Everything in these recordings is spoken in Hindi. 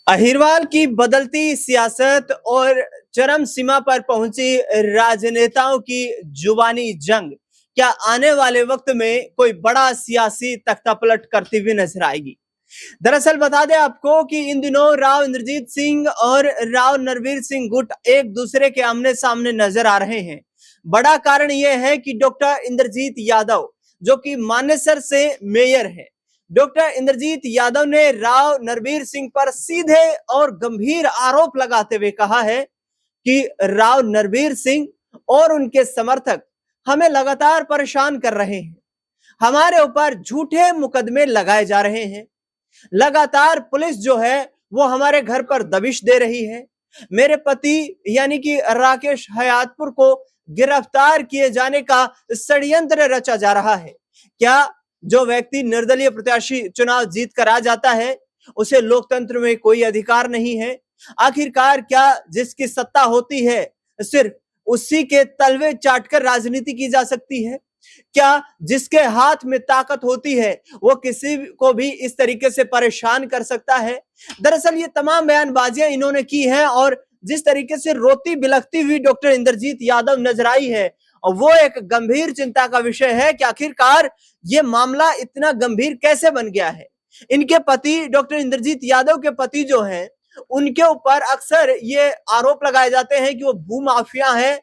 अहिरवाल की बदलती सियासत और चरम सीमा पर पहुंची राजनेताओं की जुबानी जंग क्या आने वाले वक्त में कोई बड़ा सियासी तख्तापलट करती हुई नजर आएगी। दरअसल बता दें आपको कि इन दिनों राव इंद्रजीत सिंह और राव नरवीर सिंह गुट एक दूसरे के आमने सामने नजर आ रहे हैं। बड़ा कारण यह है कि डॉक्टर इंद्रजीत यादव जो कि मानेसर से मेयर है, डॉक्टर इंद्रजीत यादव ने राव नरवीर सिंह पर सीधे और गंभीर आरोप लगाते हुए कहा है कि राव नरवीर सिंह और उनके समर्थक हमें लगातार परेशान कर रहे हैं, हमारे ऊपर झूठे मुकदमे लगाए जा रहे हैं, लगातार पुलिस जो है वो हमारे घर पर दबिश दे रही है, मेरे पति यानी कि राकेश हयातपुर को गिरफ्तार किए जाने का षड्यंत्र रचा जा रहा है। क्या जो व्यक्ति निर्दलीय प्रत्याशी चुनाव जीत कर आ जाता है उसे लोकतंत्र में कोई अधिकार नहीं है? आखिरकार क्या जिसकी सत्ता होती है सिर्फ उसी के तलवे चाटकर राजनीति की जा सकती है? क्या जिसके हाथ में ताकत होती है वो किसी को भी इस तरीके से परेशान कर सकता है? दरअसल ये तमाम बयानबाजियां इन्होंने की हैं और जिस तरीके से रोती बिलखती हुई डॉक्टर इंद्रजीत यादव नजर आई है और वो एक गंभीर चिंता का विषय है कि आखिरकार ये मामला इतना गंभीर कैसे बन गया है। इनके पति डॉक्टर इंद्रजीत यादव के पति जो हैं उनके ऊपर अक्सर ये आरोप लगाए जाते हैं कि वो भूमाफिया हैं,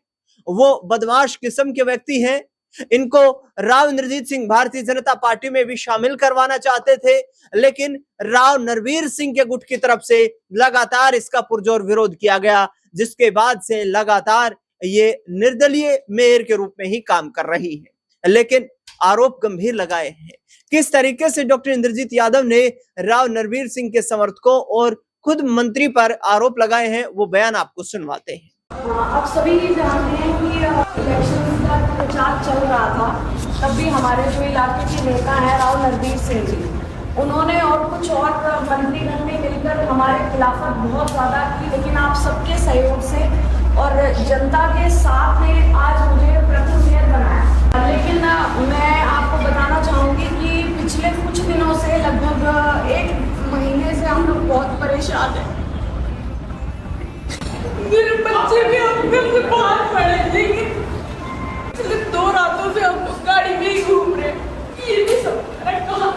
वो बदमाश किस्म के व्यक्ति हैं। इनको राव इंद्रजीत सिंह भारतीय जनता पार्टी में भी शामिल करवाना चाहते थे, लेकिन राव नरवीर सिंह के गुट की तरफ से लगातार इसका पुरजोर विरोध किया गया, जिसके बाद से लगातार ये निर्दलीय मेयर के रूप में ही काम कर रही है। लेकिन आरोप गंभीर लगाए हैं। किस तरीके से डॉक्टर इंद्रजीत यादव ने राव नरवीर सिंह के समर्थकों और खुद मंत्री पर आरोप लगाए हैं, वो बयान आपको सुनवाते हैं। आप सभी जानते हैं कि इलेक्शन का प्रचार चल रहा था, तब भी हमारे जो इलाके के नेता हैं राव नरवीर सिंह जी, उन्होंने और कुछ और मंत्रीगण ने मिलकर हमारे खिलाफत बहुत ज़्यादा की, लेकिन आप सबके सहयोग से और जनता के साथ ने आज मुझे प्रथम मेयर बनाया। लेकिन मैं आपको बताना चाहूँगी कि पिछले कुछ दिनों से लगभग 1 महीने से हम लोग बहुत परेशान हैं। मेरे बच्चे भी हम घर से बाहर पड़े, लेकिन पिछले 2 रातों से हम लोग गाड़ी में ही घूम रहे। ये भी सब कहा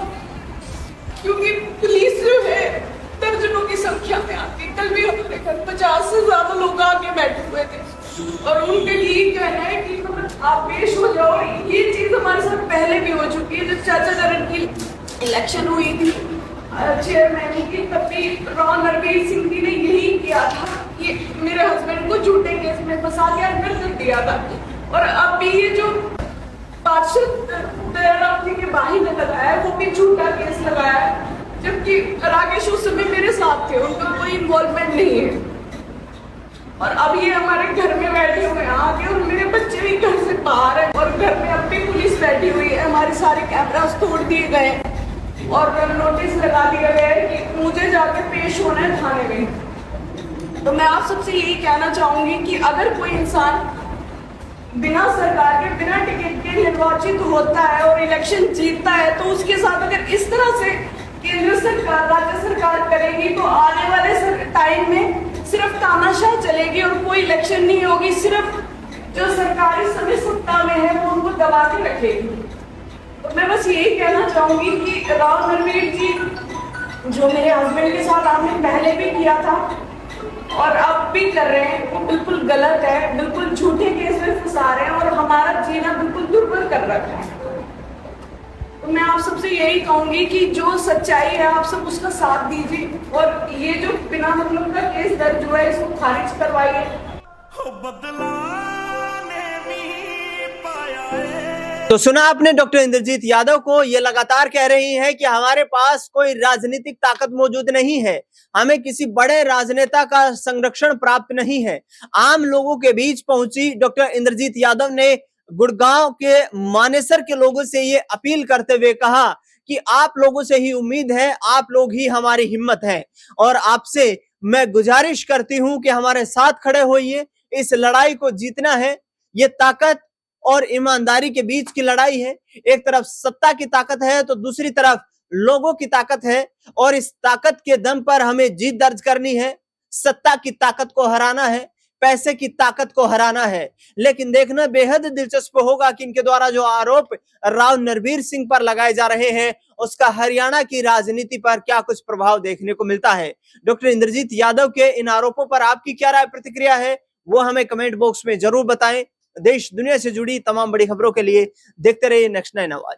क्योंकि पुलिस जो है दर्जनों की संख्या में आती। कल भी हमारे घर 50 से ज्यादा लोग आके बैठे हुए थे और उनके लिए कहना है कि आप पेश हो जाओ। ये चीज हमारे साथ पहले भी हो चुकी है। जब चाचा चरण की इलेक्शन हुई थी चेयरमैन की, तब भी राव नरवीर सिंह जी ने यही किया था, ये मेरे हस्बैंड को झूठे केस में फंसा के अंदर कर दिया था। और अब भी ये जो पार्षद दयाराम जी के भाई ने लगाया है वो भी झूठा केस लगाया है, जबकि राकेश उस समय मेरे साथ थे, उनका कोई इन्वॉल्वमेंट नहीं है। और अब ये हमारे घर में बैठे हुए हैं आके, और मेरे बच्चे भी घर से बाहर हैं और घर में अब भी पुलिस बैठी हुई है। हमारे सारे कैमरास तोड़ दिए गए और नोटिस लगा दिया गया है कि मुझे जाके पेश होना है थाने में। तो मैं आप सबसे यही कहना चाहूंगी कि अगर कोई इंसान बिना सरकार के बिना टिकट के निर्वाचित होता है और इलेक्शन जीतता है, तो उसके साथ अगर इस तरह से केंद्र सरकार राज्य सरकार करेगी तो आने वाले टाइम में सिर्फ तानाशाह चलेगी और कोई इलेक्शन नहीं होगी। सिर्फ जो सरकार इस समय सत्ता में है वो उनको दबा के रखेगी। तो मैं बस यही कहना चाहूंगी कि राव नरवीर जी जो मेरे हस्बैंड के साथ आपने पहले भी किया था और अब भी कर रहे हैं, वो बिल्कुल गलत है, बिल्कुल झूठे केस में फंसा रहे हैं और हमारा जीना बिल्कुल दुर्भर कर रखा है। तो मैं आप सबसे यही कहूंगी कि जो सच्चाई है आप सब उसका साथ दीजिए और ये जो बिना मतलब का केस दर्ज हुआ है इसको खारिज करवाइए। तो सुना आपने डॉक्टर इंद्रजीत यादव को, ये लगातार कह रही हैं कि हमारे पास कोई राजनीतिक ताकत मौजूद नहीं है, हमें किसी बड़े राजनेता का संरक्षण प्राप्त नहीं है। आम लोगों के बीच पहुंची डॉक्टर इंद्रजीत यादव ने गुड़गांव के मानेसर के लोगों से ये अपील करते हुए कहा कि आप लोगों से ही उम्मीद है, आप लोग ही हमारी हिम्मत है और आपसे मैं गुजारिश करती हूं कि हमारे साथ खड़े होइए, इस लड़ाई को जीतना है। ये ताकत और ईमानदारी के बीच की लड़ाई है। एक तरफ सत्ता की ताकत है तो दूसरी तरफ लोगों की ताकत है और इस ताकत के दम पर हमें जीत दर्ज करनी है। सत्ता की ताकत को हराना है, पैसे की ताकत को हराना है। लेकिन देखना बेहद दिलचस्प होगा कि इनके द्वारा जो आरोप राव नरवीर सिंह पर लगाए जा रहे हैं उसका हरियाणा की राजनीति पर क्या कुछ प्रभाव देखने को मिलता है। डॉक्टर इंद्रजीत यादव के इन आरोपों पर आपकी क्या राय प्रतिक्रिया है वो हमें कमेंट बॉक्स में जरूर बताएं। देश दुनिया से जुड़ी तमाम बड़ी खबरों के लिए देखते रहिए नेक्स्ट 9 आवाज।